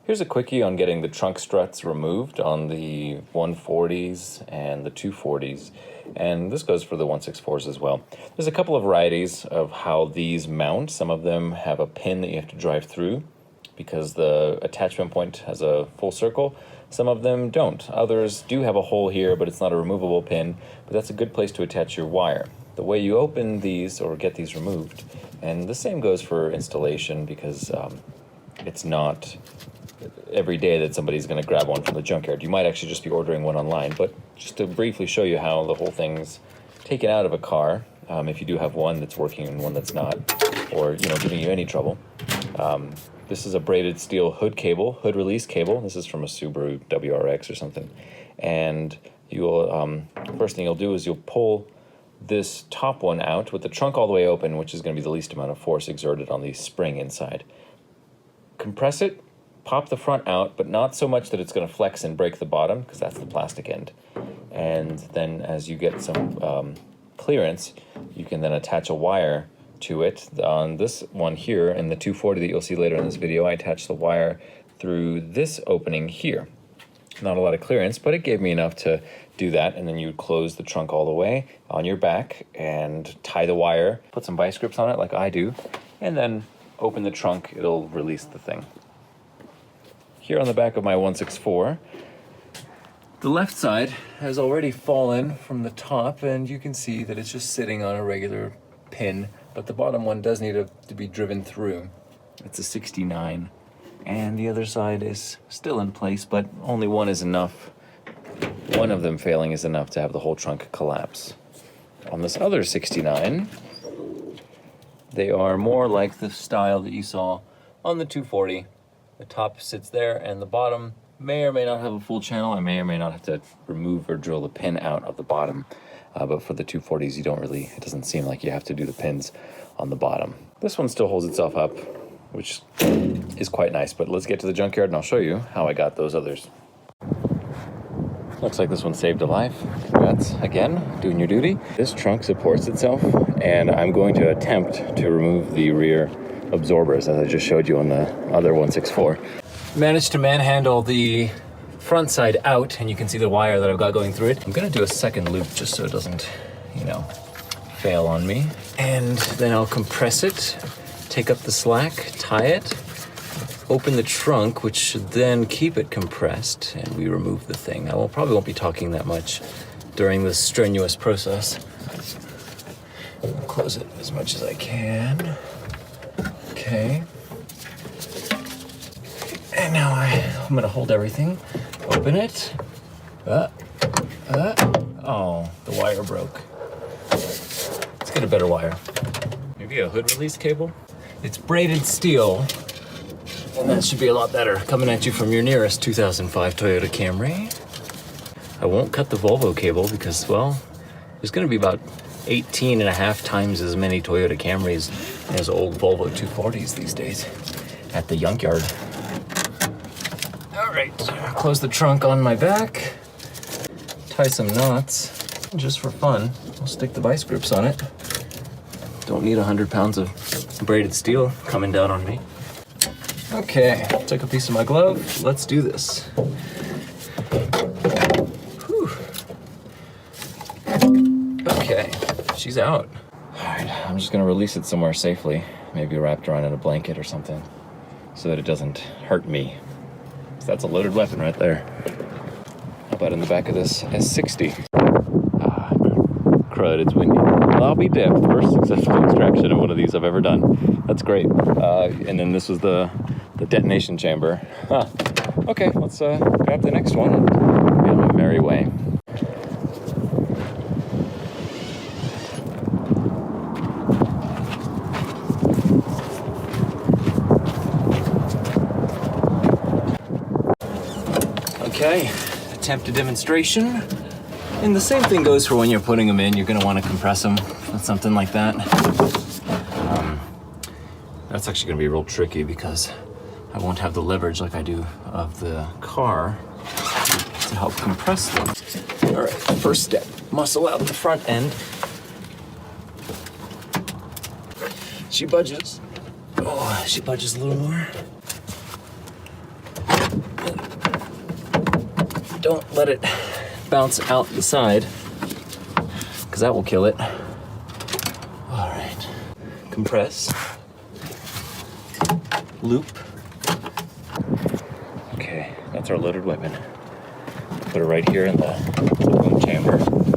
Here's a quickie on getting the trunk struts removed on the 140s and the 240s, and this goes for the 164s as well. There's a couple of varieties of how these mount. Some of them have a pin that you have to drive through because the attachment point has a full circle. Some of them don't. Others do have a hole here, but it's not a removable pin, but that's a good place to attach your wire. The way you open these or get these removed, and the same goes for installation because it's not every day that somebody's going to grab one from the junkyard. You might actually just be ordering one online, but just to briefly show you how the whole thing's taken out of a car, if you do have one that's working and one that's not, or giving you any trouble. This is a braided steel hood cable, hood release cable. This is from a Subaru WRX or something. And you'll first thing you'll do is you'll pull this top one out with the trunk all the way open, which is going to be the least amount of force exerted on the spring inside. Compress it, pop the front out, but not so much that it's going to flex and break the bottom, because that's the plastic end. And then as you get some clearance, you can then attach a wire to it. On this one here, in the 240 that you'll see later in this video, I attached the wire through this opening here. Not a lot of clearance, but it gave me enough to do that, and then you close the trunk all the way on your back and tie the wire, put some vice grips on it like I do, and then open the trunk. It'll release the thing. Here on the back of my 164, the left side has already fallen from the top, and you can see that it's just sitting on a regular pin, but the bottom one does need to be driven through. It's a 69, and the other side is still in place, but only one is enough. One of them failing is enough to have the whole trunk collapse. On this other 69, they are more like the style that you saw on the 240. The top sits there, and the bottom may or may not have a full channel. I may or may not have to remove or drill the pin out of the bottom. But for the 240s, it doesn't seem like you have to do the pins on the bottom. This one still holds itself up, which is quite nice. But let's get to the junkyard and I'll show you how I got those others. Looks like this one saved a life. Congrats again, doing your duty. This trunk supports itself, and I'm going to attempt to remove the rear absorbers as I just showed you on the other 164. Managed to manhandle the front side out, and you can see the wire that I've got going through it. I'm gonna do a second loop just so it doesn't, fail on me. And then I'll compress it, take up the slack, tie it, open the trunk, which should then keep it compressed, and we remove the thing. I probably won't be talking that much during this strenuous process. I'll close it as much as I can. Okay. And now I'm gonna hold everything, open it. Oh, the wire broke. Let's get a better wire. Maybe a hood release cable? It's braided steel, and that should be a lot better coming at you from your nearest 2005 Toyota Camry. I won't cut the Volvo cable because, well, there's gonna be about 18 and a half times as many Toyota Camrys as old Volvo 240s these days at the junkyard. All right, close the trunk on my back, tie some knots, just for fun. I'll stick the vice grips on it. Don't need 100 pounds of braided steel coming down on me. Okay, take a piece of my glove. Let's do this. Whew. Okay, she's out. All right, I'm just gonna release it somewhere safely, maybe wrapped around in a blanket or something, so that it doesn't hurt me. So that's a loaded weapon right there. How about in the back of this S60? Crud, it's windy. Well, I'll be damned. First successful extraction of one of these I've ever done. That's great. And then this was the detonation chamber. Okay, let's grab the next one and be on my merry way. Okay, attempt a demonstration. And the same thing goes for when you're putting them in. You're going to want to compress them with something like that. That's actually going to be real tricky because I won't have the leverage like I do of the car to help compress them. All right, first step, muscle out the front end. She budges. Oh, she budges a little more. don't let it bounce out the side, because that will kill it. All right, compress, loop. Okay, that's our loaded weapon. Put it right here in the boom chamber.